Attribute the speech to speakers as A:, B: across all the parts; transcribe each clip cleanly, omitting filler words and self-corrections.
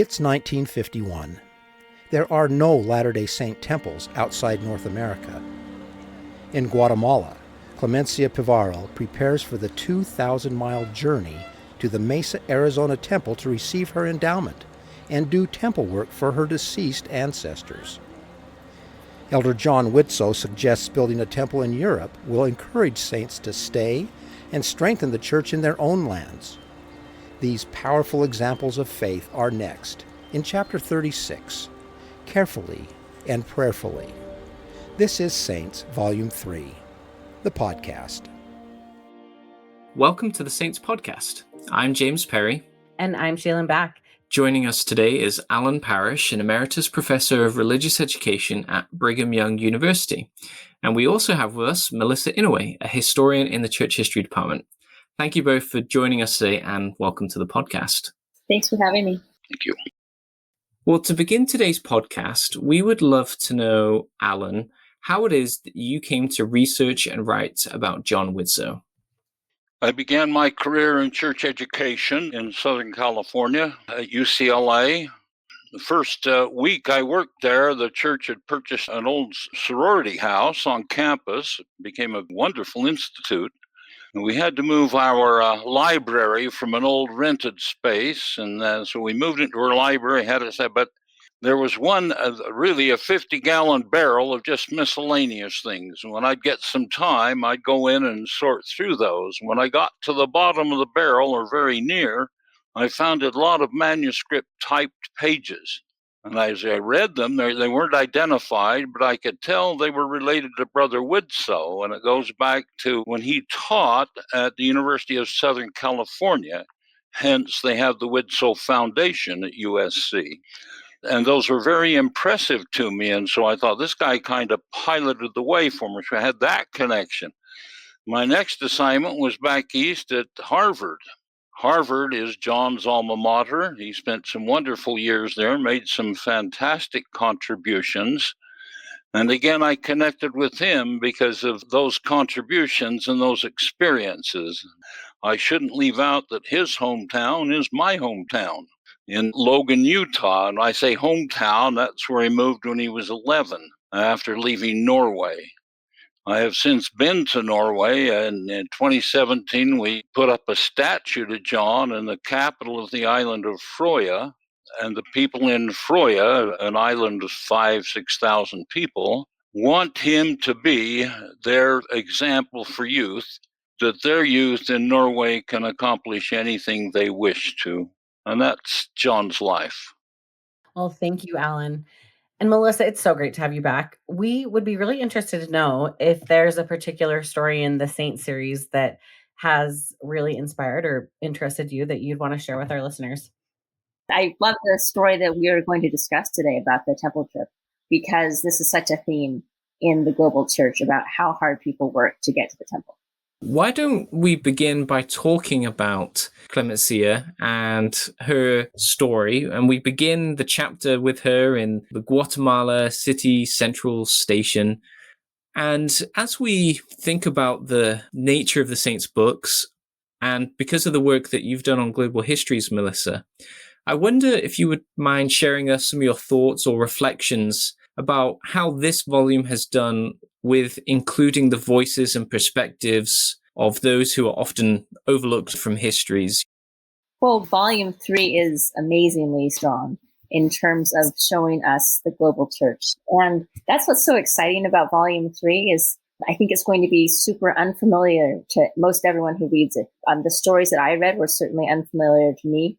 A: It's 1951. There are no Latter-day Saint temples outside North America. In Guatemala, Clemencia Pivaro prepares for the 2,000-mile journey to the Mesa, Arizona temple to receive her endowment and do temple work for her deceased ancestors. Elder John Widtsoe suggests building a temple in Europe will encourage saints to stay and strengthen the church in their own lands. These powerful examples of faith are next in Chapter 36, Carefully and Prayerfully. This is Saints, Volume 3, the podcast.
B: Welcome to the Saints Podcast. I'm James Perry.
C: And I'm Shaylin Back.
B: Joining us today is Alan Parrish, an Emeritus Professor of Religious Education at Brigham Young University. And we also have with us Melissa Inouye, a historian in the Church History Department. Thank you both for joining us today and welcome to the podcast.
D: Thanks for having me.
E: Thank you.
B: Well, to begin today's podcast, we would love to know, Alan, how it is that you came to research and write about John Widtsoe.
E: I began my career in church education in Southern California at UCLA. The first week I worked there, the church had purchased an old sorority house on campus. It became a wonderful institute. And we had to move our library from an old rented space. And so we moved into our library, but there was one, really a 50-gallon barrel of just miscellaneous things. And when I'd get some time, I'd go in and sort through those. When I got to the bottom of the barrel, or very near, I found a lot of manuscript typed pages. And as I read them, they weren't identified, but I could tell they were related to Brother Widtsoe. And it goes back to when he taught at the University of Southern California. Hence, they have the Widtsoe Foundation at USC. And those were very impressive to me. And so I thought this guy kind of piloted the way for me. So I had that connection. My next assignment was back east at Harvard. Harvard is John's alma mater. He spent some wonderful years there, made some fantastic contributions. And again, I connected with him because of those contributions and those experiences. I shouldn't leave out that his hometown is my hometown in Logan, Utah. And I say hometown, that's where he moved when he was 11 after leaving Norway. I have since been to Norway, and in 2017, we put up a statue to John in the capital of the island of Frøya. And the people in Frøya, an island of 6,000 people, want him to be their example for youth, that their youth in Norway can accomplish anything they wish to. And that's John's life.
C: Well, thank you, Alan. And Melissa, it's so great to have you back. We would be really interested to know if there's a particular story in the Saint series that has really inspired or interested you that you'd want to share with our listeners.
D: I love the story that we are going to discuss today about the temple trip, because this is such a theme in the global church about how hard people work to get to the temple.
B: Why don't we begin by talking about Clemencia and her story? And we begin the chapter with her in the Guatemala City Central Station. And as we think about the nature of the Saints' books, and because of the work that you've done on global histories, Melissa, I wonder if you would mind sharing us some of your thoughts or reflections about how this volume has done with including the voices and perspectives of those who are often overlooked from histories.
D: Well, Volume 3 is amazingly strong in terms of showing us the global church. And that's what's so exciting about Volume 3 is I think it's going to be super unfamiliar to most everyone who reads it. The stories that I read were certainly unfamiliar to me.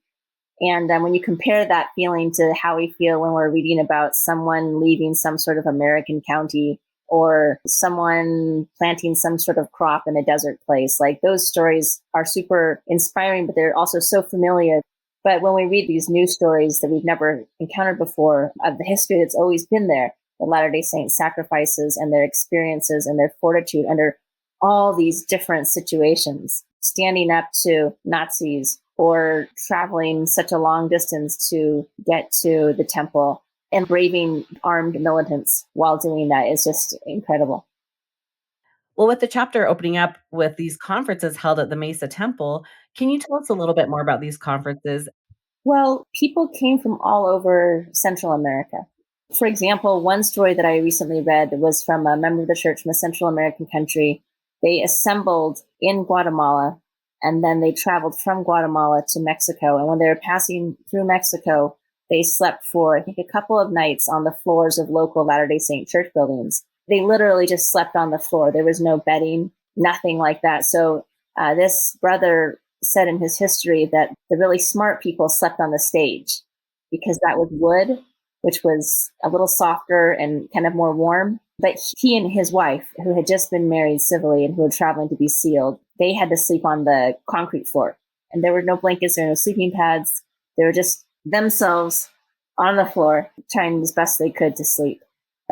D: And when you compare that feeling to how we feel when we're reading about someone leaving some sort of American county or someone planting some sort of crop in a desert place, like those stories are super inspiring, but they're also so familiar. But when we read these new stories that we've never encountered before of the history that's always been there, the Latter-day Saints sacrifices and their experiences and their fortitude under all these different situations, standing up to Nazis or traveling such a long distance to get to the temple and braving armed militants while doing that is just incredible.
C: Well, with the chapter opening up with these conferences held at the Mesa Temple, can you tell us a little bit more about these conferences?
D: Well, people came from all over Central America. For example, one story that I recently read was from a member of the church from a Central American country. They assembled in Guatemala, and then they traveled from Guatemala to Mexico. And when they were passing through Mexico, they slept for, I think, a couple of nights on the floors of local Latter-day Saint church buildings. They literally just slept on the floor. There was no bedding, nothing like that. So this brother said in his history that the really smart people slept on the stage because that was wood, which was a little softer and kind of more warm. But he and his wife, who had just been married civilly and who were traveling to be sealed, they had to sleep on the concrete floor. And there were no blankets, there were no sleeping pads. They were just themselves on the floor, trying as best they could to sleep.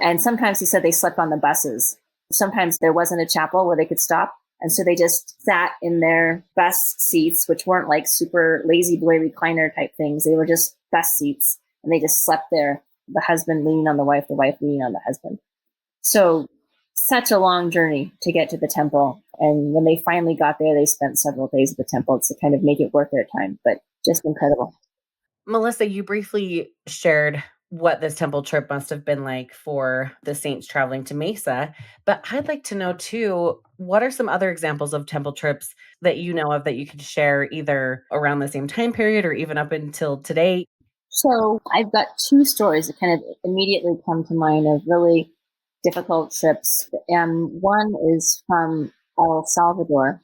D: And sometimes he said they slept on the buses. Sometimes there wasn't a chapel where they could stop. And so they just sat in their bus seats, which weren't like super lazy boy recliner type things. They were just bus seats. And they just slept there, the husband leaning on the wife leaning on the husband. So such a long journey to get to the temple. And when they finally got there, they spent several days at the temple to kind of make it worth their time, but just incredible.
C: Melissa, you briefly shared what this temple trip must have been like for the saints traveling to Mesa, but I'd like to know too, what are some other examples of temple trips that you know of that you could share either around the same time period or even up until today?
D: So I've got two stories that kind of immediately come to mind of really difficult trips. One is from El Salvador,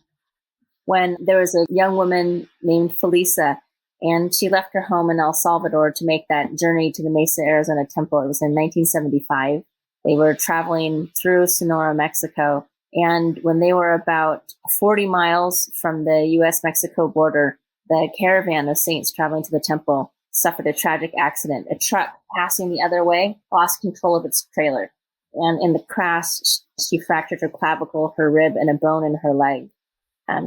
D: when there was a young woman named Felisa, and she left her home in El Salvador to make that journey to the Mesa, Arizona temple. It was in 1975. They were traveling through Sonora, Mexico. And when they were about 40 miles from the U.S.-Mexico border, the caravan of saints traveling to the temple suffered a tragic accident. A truck passing the other way lost control of its trailer. And in the crash, she fractured her clavicle, her rib, and a bone in her leg.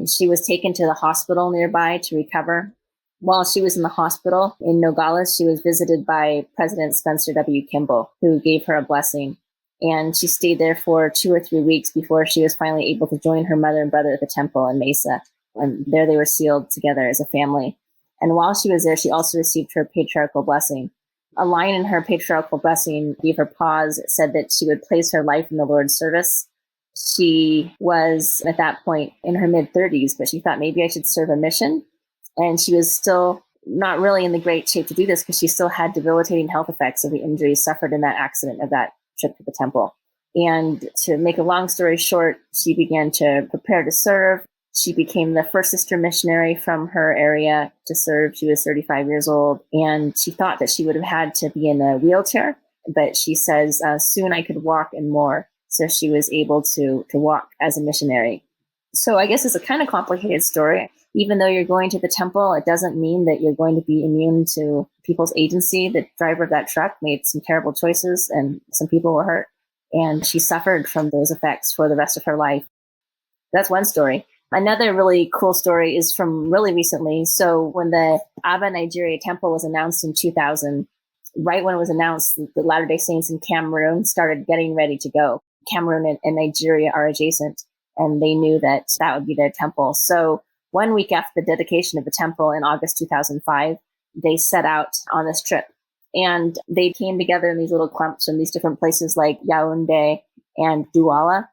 D: She was taken to the hospital nearby to recover. While she was in the hospital in Nogales, she was visited by President Spencer W. Kimball, who gave her a blessing. And she stayed there for 2 or 3 weeks before she was finally able to join her mother and brother at the temple in Mesa. And there they were sealed together as a family. And while she was there, she also received her patriarchal blessing. A line in her patriarchal blessing gave her pause. It said that she would place her life in the Lord's service. She was at that point in her mid-30s, but she thought maybe I should serve a mission. And she was still not really in the great shape to do this because she still had debilitating health effects of the injuries suffered in that accident of that trip to the temple. And to make a long story short, she began to prepare to serve. She became the first sister missionary from her area to serve. She was 35 years old, and she thought that she would have had to be in a wheelchair, but she says, soon I could walk and more. So she was able to walk as a missionary. So I guess it's a kind of complicated story. Even though you're going to the temple, it doesn't mean that you're going to be immune to people's agency. The driver of that truck made some terrible choices and some people were hurt. And she suffered from those effects for the rest of her life. That's one story. Another really cool story is from really recently. So when the Aba Nigeria temple was announced in 2000, right when it was announced, the Latter-day Saints in Cameroon started getting ready to go. Cameroon and Nigeria are adjacent, and they knew that that would be their temple. So 1 week after the dedication of the temple in August 2005, they set out on this trip. And they came together in these little clumps from these different places like Yaoundé and Douala.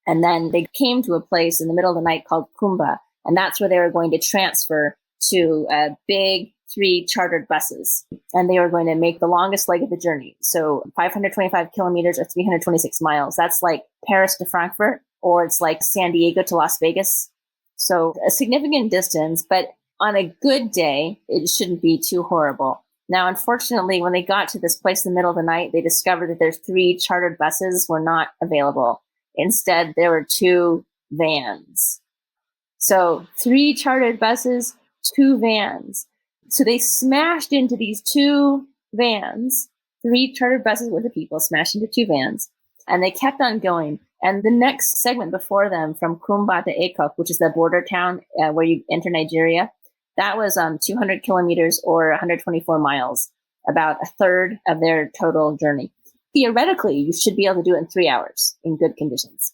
D: And then they came to a place in the middle of the night called Kumba. And that's where they were going to transfer to big 3 chartered buses. And they were going to make the longest leg of the journey. So 525 kilometers or 326 miles. That's like Paris to Frankfurt, or it's like San Diego to Las Vegas. So a significant distance, but on a good day, it shouldn't be too horrible. Now, unfortunately, when they got to this place in the middle of the night, they discovered that their 3 chartered buses were not available. Instead, there were 2 vans. So 3 chartered buses, 2 vans. So they smashed into these 2 vans, 3 chartered buses worth of people smashed into 2 vans, and they kept on going. And the next segment before them, from Kumba to Ekok, which is the border town where you enter Nigeria, that was 200 kilometers or 124 miles, about a third of their total journey. Theoretically, you should be able to do it in 3 hours in good conditions.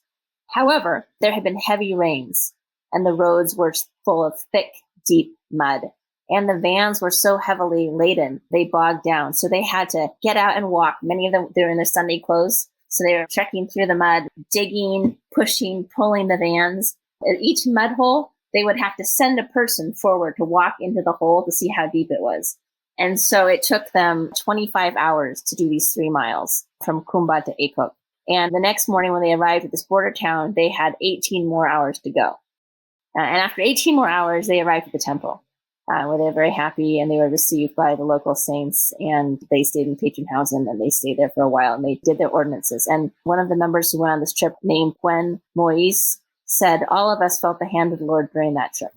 D: However, there had been heavy rains, and the roads were full of thick, deep mud. And the vans were so heavily laden, they bogged down. So they had to get out and walk. Many of them, they were in their Sunday clothes. So they were trekking through the mud, digging, pushing, pulling the vans. At each mud hole, they would have to send a person forward to walk into the hole to see how deep it was. And so it took them 25 hours to do these 3 miles from Kumba to Akok. And the next morning when they arrived at this border town, they had 18 more hours to go. And after 18 more hours, they arrived at the temple, where they were very happy, and they were received by the local saints, and they stayed in Patronhausen, and they stayed there for a while, and they did their ordinances. And one of the members who went on this trip, named Gwen Moise, said, all of us felt the hand of the Lord during that trip.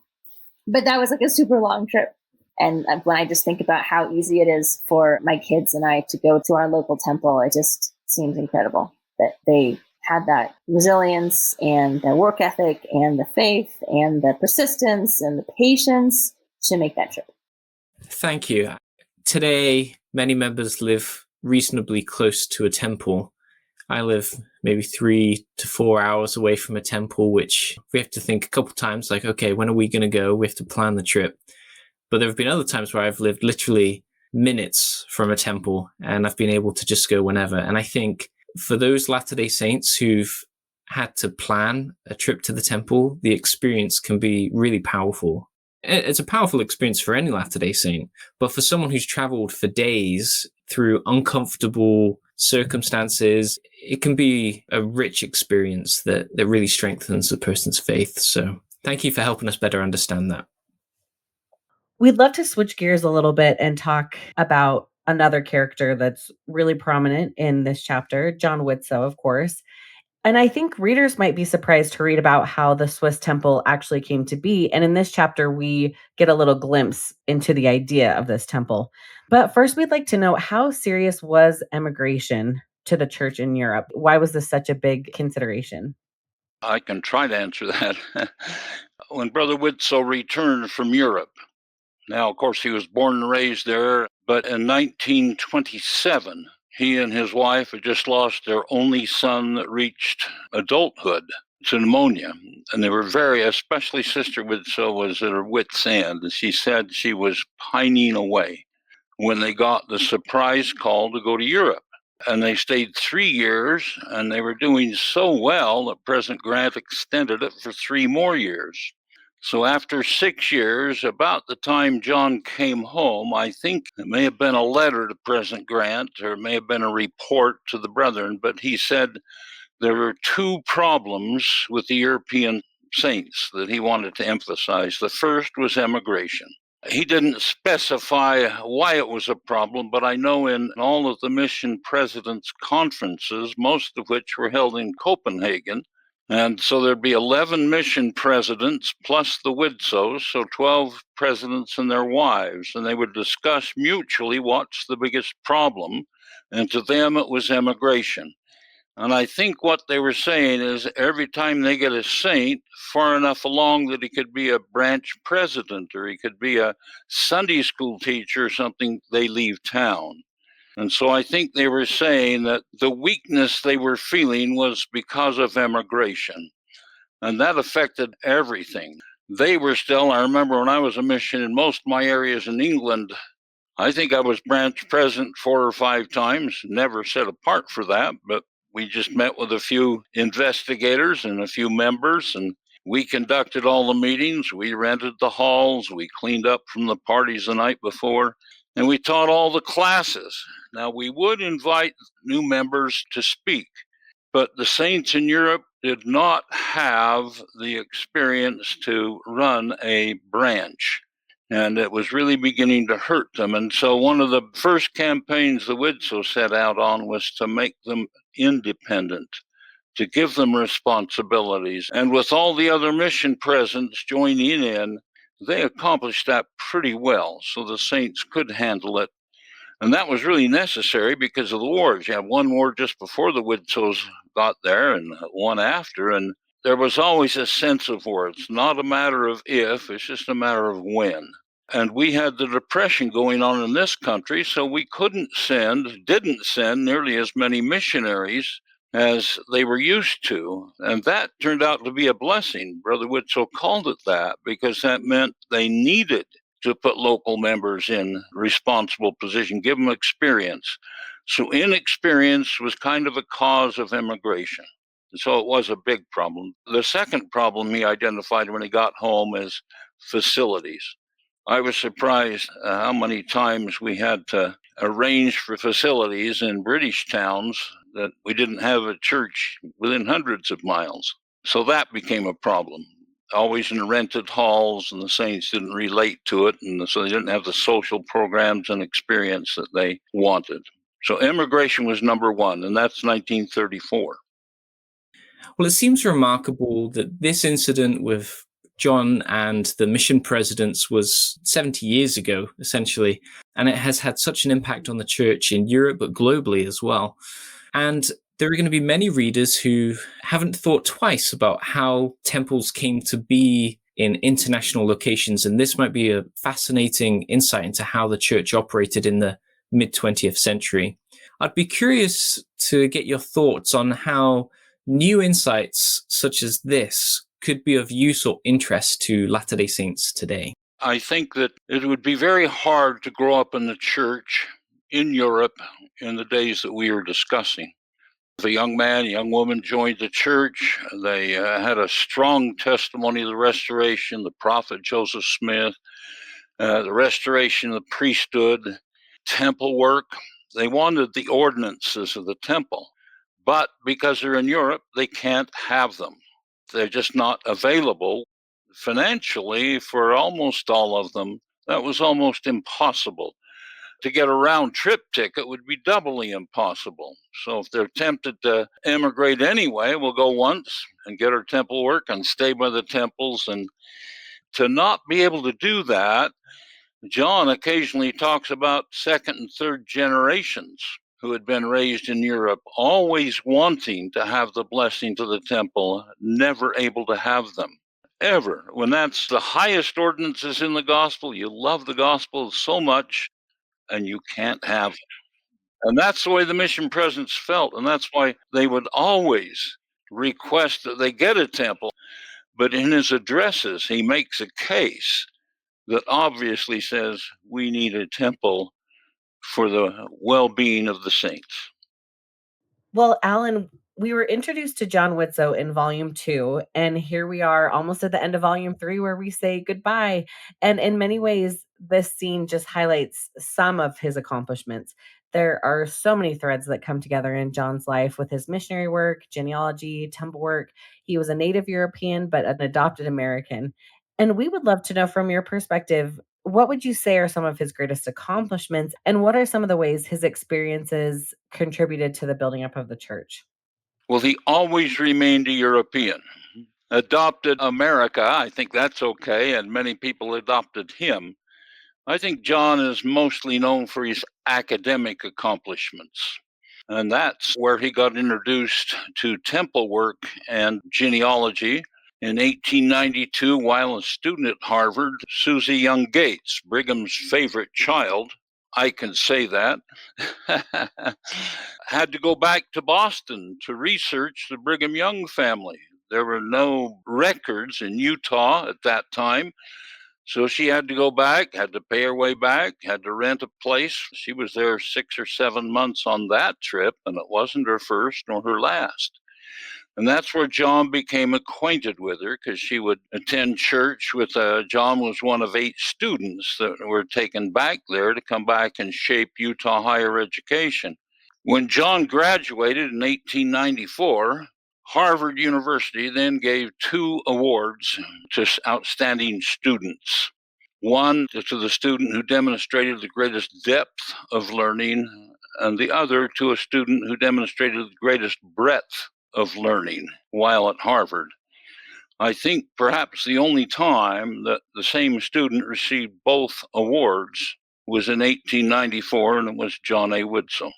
D: But that was like a super long trip. And when I just think about how easy it is for my kids and I to go to our local temple, it just seems incredible that they had that resilience and the work ethic and the faith and the persistence and the patience to make that trip.
B: Thank you. Today, many members live reasonably close to a temple. I live maybe 3 to 4 hours away from a temple, which we have to think a couple times, like, okay, when are we going to go? We have to plan the trip. But there have been other times where I've lived literally minutes from a temple, and I've been able to just go whenever. And I think for those Latter-day Saints who've had to plan a trip to the temple, the experience can be really powerful. It's a powerful experience for any Latter-day Saint, but for someone who's traveled for days through uncomfortable circumstances, it can be a rich experience that really strengthens a person's faith. So thank you for helping us better understand that.
C: We'd love to switch gears a little bit and talk about another character that's really prominent in this chapter, John Widtsoe, of course. And I think readers might be surprised to read about how the Swiss temple actually came to be. And in this chapter, we get a little glimpse into the idea of this temple. But first, we'd like to know, how serious was emigration to the church in Europe? Why was this such a big consideration?
E: I can try to answer that. When Brother Widtsoe returned from Europe, now, of course, he was born and raised there, but in 1927, he and his wife had just lost their only son that reached adulthood to pneumonia. And they were especially Sister Widtsoe was at her wit's end. And she said she was pining away when they got the surprise call to go to Europe. And they stayed 3 years, and they were doing so well that President Grant extended it for 3 more years. So after 6 years, about the time John came home, I think it may have been a letter to President Grant, or it may have been a report to the brethren, but he said there were 2 problems with the European saints that he wanted to emphasize. The first was emigration. He didn't specify why it was a problem, but I know in all of the mission presidents' conferences, most of which were held in Copenhagen, and so there'd be 11 mission presidents plus the Widtsoes, so 12 presidents and their wives, and they would discuss mutually what's the biggest problem, and to them it was emigration. And I think what they were saying is every time they get a saint far enough along that he could be a branch president or he could be a Sunday school teacher or something, they leave town. And so I think they were saying that the weakness they were feeling was because of emigration. And that affected everything. They were still, I remember when I was a mission in most of my areas in England, I think I was branch president 4 or 5 times, never set apart for that, but we just met with a few investigators and a few members, and we conducted all the meetings. We rented the halls. We cleaned up from the parties the night before, and we taught all the classes. Now, we would invite new members to speak, but the saints in Europe did not have the experience to run a branch. And it was really beginning to hurt them. And so one of the first campaigns the Widtsoe set out on was to make them independent, to give them responsibilities. And with all the other mission presidents joining in, they accomplished that pretty well, so the saints could handle it. And that was really necessary because of the wars. You have one war just before the Widtsoes got there and one after, and there was always a sense of war. It's not a matter of if, it's just a matter of when. And we had the Depression going on in this country, so we didn't send nearly as many missionaries as they were used to. And that turned out to be a blessing. Brother Widtsoe called it that because that meant they needed to put local members in responsible position, give them experience. So inexperience was kind of a cause of immigration. So it was a big problem. The second problem he identified when he got home is facilities. I was surprised how many times we had to arrange for facilities in British towns that we didn't have a church within hundreds of miles. So that became a problem. Always in rented halls, and the saints didn't relate to it, and so they didn't have the social programs and experience that they wanted. So immigration was number one, and that's 1934.
B: Well, it seems remarkable that this incident with John and the mission presidents was 70 years ago, essentially, and it has had such an impact on the church in Europe, but globally as well. And there are going to be many readers who haven't thought twice about how temples came to be in international locations, and this might be a fascinating insight into how the church operated in the mid 20th century. I'd be curious to get your thoughts on how new insights such as this could be of use or interest to Latter-day Saints today.
E: I think that it would be very hard to grow up in the church in Europe in the days that we are discussing. If a young man, a young woman joined the church, they had a strong testimony of the restoration, the prophet Joseph Smith, the restoration of the priesthood, temple work. They wanted the ordinances of the temple, but because they're in Europe, they can't have them. They're just not available financially for almost all of them. That was almost impossible. To get a round trip ticket would be doubly impossible. So if they're tempted to emigrate anyway, we'll go once and get our temple work and stay by the temples. And to not be able to do that, John occasionally talks about second and third generations who had been raised in Europe, always wanting to have the blessings of the temple, never able to have them. Ever. When that's the highest ordinances in the gospel, you love the gospel so much, and you can't have it. And that's the way the mission presidents felt, and that's why they would always request that they get a temple. But in his addresses, he makes a case that obviously says we need a temple for the well-being of the saints.
C: Well, Alan, we were introduced to John Widzow in volume 2, and here we are almost at the end of volume 3 where we say goodbye. And in many ways, this scene just highlights some of his accomplishments. There are so many threads that come together in John's life with his missionary work, genealogy, temple work. He was a native European, but an adopted American. And we would love to know from your perspective, what would you say are some of his greatest accomplishments, and what are some of the ways his experiences contributed to the building up of the church?
E: Well, he always remained a European. Adopted America, I think that's okay, and many people adopted him. I think John is mostly known for his academic accomplishments. And that's where he got introduced to temple work and genealogy. In 1892, while a student at Harvard, Susie Young Gates, Brigham's favorite child, I can say that, had to go back to Boston to research the Brigham Young family. There were no records in Utah at that time. So she had to go back, had to pay her way back, had to rent a place. She was there 6 or 7 months on that trip, and it wasn't her first nor her last. And that's where John became acquainted with her, because she would attend church with, John was one of 8 students that were taken back there to come back and shape Utah higher education. When John graduated in 1894, Harvard University then gave 2 awards to outstanding students. One to the student who demonstrated the greatest depth of learning, and the other to a student who demonstrated the greatest breadth of learning while at Harvard. I think perhaps the only time that the same student received both awards was in 1894, and it was John A. Widzow.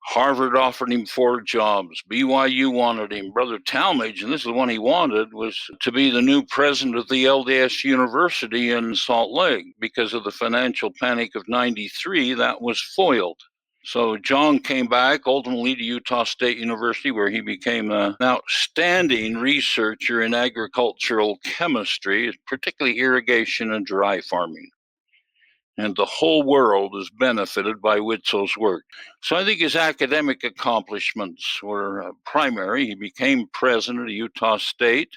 E: Harvard offered him 4 jobs. BYU wanted him. Brother Talmage, and this is the one he wanted, was to be the new president of the LDS University in Salt Lake. Because of the financial panic of '93, that was foiled. So John came back ultimately to Utah State University, where he became an outstanding researcher in agricultural chemistry, particularly irrigation and dry farming. and the whole world is benefited by Widtsoe's work. So I think his academic accomplishments were primary. He became president of Utah State,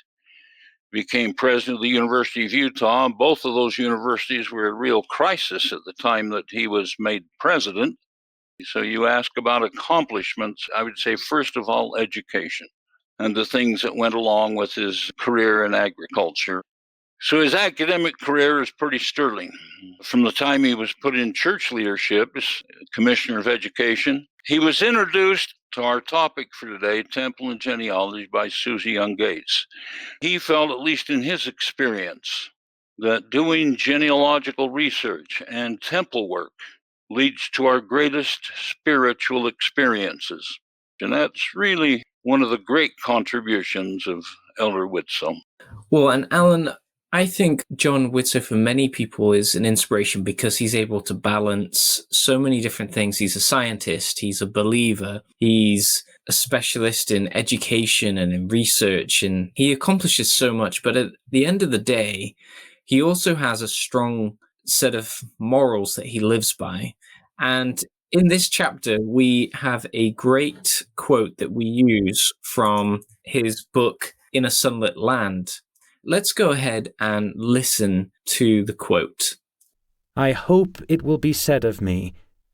E: became president of the University of Utah, and both of those universities were in real crisis at the time that he was made president. So you ask about accomplishments, I would say, first of all, education and the things that went along with his career in agriculture. So his academic career is pretty sterling. From the time he was put in church leadership as Commissioner of Education, he was introduced to our topic for today, Temple and Genealogy, by Susie Young Gates. He felt, at least in his experience, that doing genealogical research and temple work leads to our greatest spiritual experiences. And that's really one of the great contributions of Elder Widtsoe.
B: Well, and Alan, I think John Widtsoe for many people is an inspiration because he's able to balance so many different things. He's a scientist, he's a believer, he's a specialist in education and in research, and he accomplishes so much. But at the end of the day, he also has a strong set of morals that he lives by. And in this chapter, we have a great quote that we use from his book, In a Sunlit Land. Let's go ahead and listen to the quote.
F: I hope it will be said of me,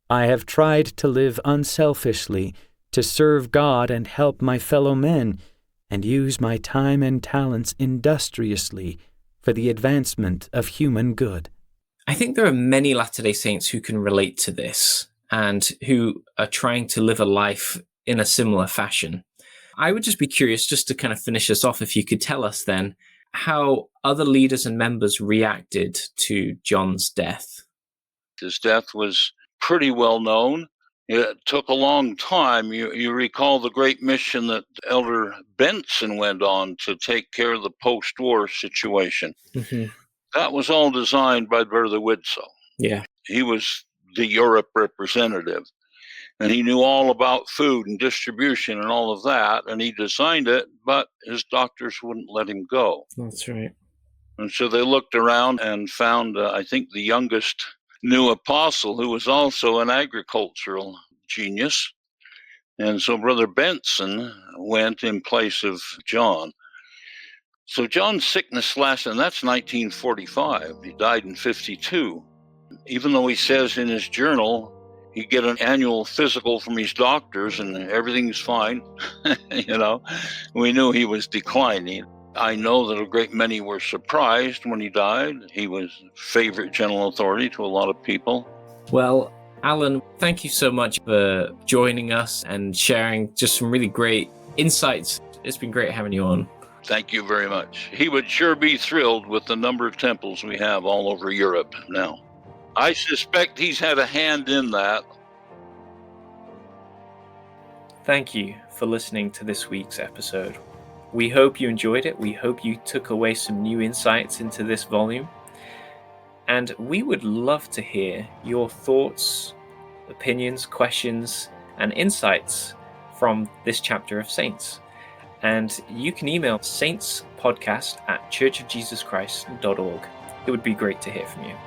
F: I have tried to live unselfishly, to serve God and help my fellow men, and use my time and talents industriously for the advancement of human good.
B: I think there are many Latter-day Saints who can relate to this and who are trying to live a life in a similar fashion. I would just be curious, just to kind of finish us off, if you could tell us then how other leaders and members reacted to John's death.
E: His death was pretty well known. It took a long time. You recall the great mission that Elder Benson went on to take care of the post-war situation.
B: Mm-hmm.
E: That was all designed by Brother Widtsoe.
B: Yeah.
E: He was the Europe representative, and he knew all about food and distribution and all of that, and he designed it, but his doctors wouldn't let him go.
B: That's right.
E: And so they looked around and found, I think, the youngest new apostle, who was also an agricultural genius. And so Brother Benson went in place of John. So John's sickness lasted, and that's 1945. He died in 52. Even though he says in his journal he'd get an annual physical from his doctors and everything's fine, we knew he was declining. I know that a great many were surprised when he died. He was favorite general authority to a lot of people.
B: Well, Alan, thank you so much for joining us and sharing just some really great insights. It's been great having you on.
E: Thank you very much. He would sure be thrilled with the number of temples we have all over Europe now. I suspect he's had a hand in that.
B: Thank you for listening to this week's episode. We hope you enjoyed it. We hope you took away some new insights into this volume. And we would love to hear your thoughts, opinions, questions, and insights from this chapter of Saints. And you can email saintspodcast@churchofjesuschrist.org. It would be great to hear from you.